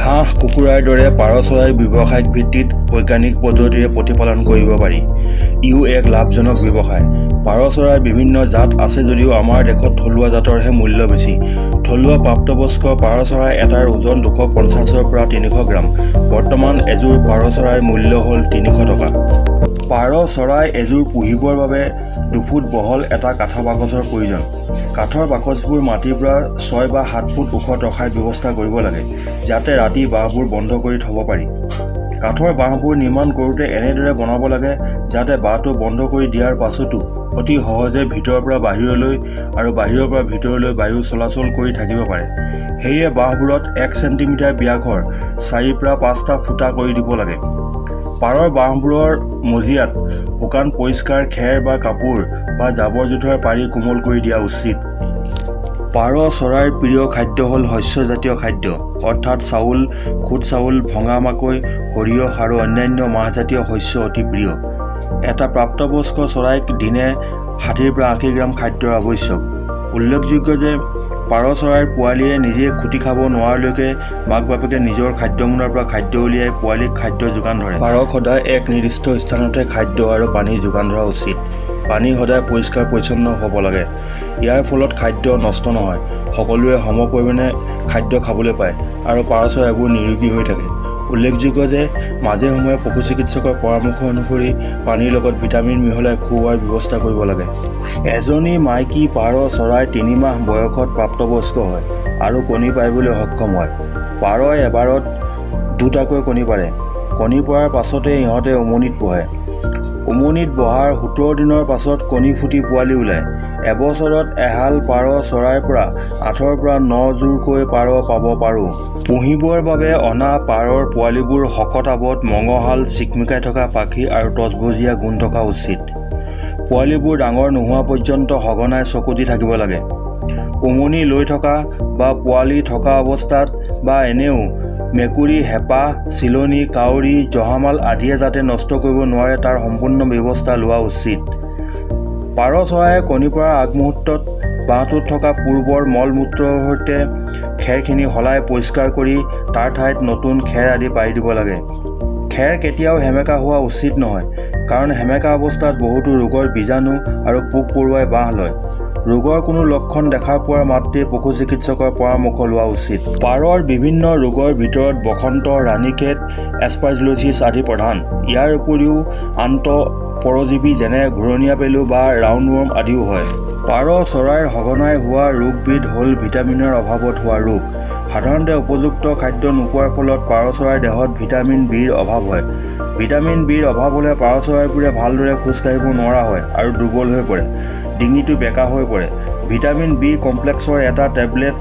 হাঁহ কুকুৰাৰ দৰে পাৰ চৰাই ব্যৱসায়িক ভিত্তিত বৈজ্ঞানিক পদ্ধতিৰে প্ৰতিপালন কৰিব পাৰি। ইও এক লাভজনক ব্যৱসায়। পাৰ চৰাইৰ বিভিন্ন জাত আছে যদিও আমাৰ দেশত থলুৱা জাতৰহে মূল্য বেছি। থলুৱা প্ৰাপ্তবয়স্ক পাৰ চৰাই এটাৰ ওজন 250 পৰা 300 গ্ৰাম। বৰ্তমান এযোৰ পাৰ চৰাইৰ মূল্য হ'ল 300 টকা। পাৰ চৰাই এযোৰ পুহিবৰ বাবে 2 ফুট বহল এটা কাঠৰ বাকচৰ প্ৰয়োজন। কাঠৰ বাকচবোৰ মাটিৰ পৰা 6 বা 7 ফুট ওখত ৰখাৰ ব্যৱস্থা কৰিব লাগে, যাতে ৰাতি বাঁহবোৰ বন্ধ কৰি থ'ব পাৰি। কাঠৰ বাঁহবোৰ নিৰ্মাণ কৰোঁতে এনেদৰে বনাব লাগে যাতে বাঁহটো বন্ধ কৰি দিয়াৰ পাছতো অতি সহজে ভিতৰৰ পৰা বাহিৰলৈ আৰু বাহিৰৰ পৰা ভিতৰলৈ বায়ু চলাচল কৰি থাকিব পাৰে। সেয়ে বাঁহবোৰত 1 চেণ্টিমিটাৰ ব্যাসৰ 4 পৰা 5টা ফুটা কৰি দিব লাগে। পাৰৰ বাঁহবোৰৰ মজিয়াত শুকান পৰিষ্কাৰ খেৰ বা কাপোৰ বা জাবৰ-জোথৰ পাৰি কোমল কৰি দিয়া উচিত। পাৰ চৰাইৰ প্ৰিয় খাদ্য হ'ল শস্যজাতীয় খাদ্য, অৰ্থাৎ চাউল, খুদ চাউল, ভঙা মাকৈ, সৰিয়হ আৰু অন্যান্য মাহজাতীয় শস্য অতি প্ৰিয়। এটা প্ৰাপ্তবয়স্ক চৰাইক দিনে 60 পৰা 80 গ্ৰাম খাদ্যৰ আৱশ্যক। উল্লেখযোগ্য যে পাৰ চৰাইৰ পোৱালীয়ে নিজে খুটি খাব নোৱাৰালৈকে মাক বাপেকে নিজৰ খাদ্যমোনাৰ পৰা খাদ্য উলিয়াই পোৱালীক খাদ্য যোগান ধৰে। পাৰক সদায় এক নিৰ্দিষ্ট স্থানতে খাদ্য আৰু পানী যোগান ধৰা উচিত। পানী সদায় পৰিষ্কাৰ পৰিচ্ছন্ন হ'ব লাগে। ইয়াৰ ফলত খাদ্য নষ্ট নহয়, সকলোৱে সম পৰিমাণে খাদ্য খাবলৈ পায় আৰু পাৰ চৰাইবোৰ নিৰোগী হৈ থাকে। উল্লেখযোগ্য যে মাজে সময়ে পশু চিকিৎসকৰ পৰামৰ্শ অনুসৰি পানীৰ লগত ভিটামিন মিহলাই খুওৱাৰ ব্যৱস্থা কৰিব লাগে। এজনী মাইকী পাৰ চৰাই 3 মাহ বয়সত প্ৰাপ্তবয়স্ক হয় আৰু কণী পাৰিবলৈ সক্ষম হয়। পাৰই এবাৰত 2টাকৈ কণী পাৰে। কণী পৰাৰ পাছতে ইহঁতে উমনিত বহে। উমনিত বহাৰ 17 দিনৰ পাছত কণী ফুটি পোৱালি ওলায়। এবছৰত এহাল পাৰ চৰাইৰ পৰা 8ৰ পৰা 9 যোৰকৈ পাৰ পাব পাৰোঁ। পুহিবৰ বাবে অনা পাৰৰ পোৱালিবোৰ শকত আৱত, মঙহাল, চিকমিকাই থকা পাখি আৰু তজবজীয়া গুণ থকা উচিত। পোৱালিবোৰ ডাঙৰ নোহোৱা পৰ্যন্ত সঘনাই চকু দি থাকিব লাগে। উমনি লৈ থকা বা পোৱালি থকা অৱস্থাত বা এনেও মেকুৰী, হেপা, চিলনী, কাউৰী, জহামাল আদিয়ে যাতে নষ্ট কৰিব নোৱাৰে তাৰ সম্পূৰ্ণ ব্যৱস্থা লোৱা উচিত। পাৰ চৰাইয়ে কণী পৰাৰ আগমুহূৰ্তত বাঁহটোত থকা পূৰ্বৰ মল-মূত্ৰৰ সৈতে খেৰখিনি সলাই পৰিষ্কাৰ কৰি তাৰ ঠাইত নতুন খেৰ আদি পাৰি দিব লাগে। খেৰ কেতিয়াও সেমেকা হোৱা উচিত নহয়, কাৰণ সেমেকা অৱস্থাত বহুতো ৰোগৰ বীজাণু আৰু পোক-পৰুৱাই বাহ লয়। ৰোগৰ কোনো লক্ষণ দেখা পোৱাৰ মাত্ৰেই পশু চিকিৎসকৰ পৰামৰ্শ লোৱা উচিত। পাৰৰ বিভিন্ন ৰোগৰ ভিতৰত বসন্ত, ৰাণীখেত, এস্পাৰজিলোচিছ আদি প্ৰধান। ইয়াৰ উপৰিও আন্ত পৰজীৱী যেনে ঘূৰণীয়া পেলু বা ৰাউণ্ডৱৰ্ম আদিও হয়। পাৰ চৰাইৰ সঘনাই হোৱা ৰোগবিধ হ'ল ভিটামিনৰ অভাৱত হোৱা ৰোগ। সাধাৰণতে উপযুক্ত খাদ্য নোপোৱাৰ ফলত পাৰ চৰাইৰ দেহত ভিটামিন বিৰ অভাৱ হয়। ভিটামিন বিৰ অভাৱ হ'লে পাৰ চৰাইবোৰে ভালদৰে খোজ কাঢ়িব নোৱাৰা হয় আৰু দুৰ্বল হৈ পৰে, ডিঙিটো বেঁকা হৈ পৰে। ভিটামিন বি কমপ্লেক্সৰ এটা টেবলেট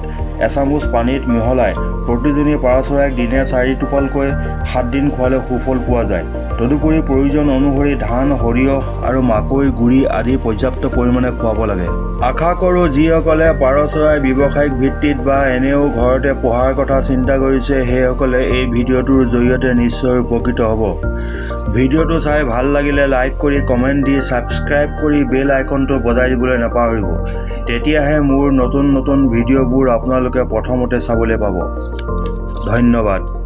এচামুচ পানীত মিহলাই প্ৰতিজনী পাৰ চৰাইক দিনে 4 টোপালকৈ 7 দিন খোৱালে সুফল পোৱা যায়। তদুপৰি প্ৰয়োজন অনুসৰি ধান, সৰিয়হ আৰু মাকৈ গুড়ি আদি পৰ্যাপ্ত পৰিমাণে খুৱাব লাগে। আশা কৰোঁ যিসকলে পাৰ চৰাই ব্যৱসায়িক ভিত্তিত বা এনেও ঘৰতে পোহাৰ কথা চিন্তা কৰিছে সেইসকলে এই ভিডিঅ'টোৰ জৰিয়তে নিশ্চয় উপকৃত হ'ব। ভিডিঅ'টো চাই ভাল লাগিলে লাইক কৰি, কমেণ্ট দি, ছাবস্ক্ৰাইব কৰি বেল আইকনটো বজাই দিবলৈ নাপাহৰিব। তেতিয়াহে মোৰ নতুন নতুন ভিডিঅ'বোৰ আপোনালোকে প্ৰথমতে চাবলৈ পাব। ধন্যবাদ।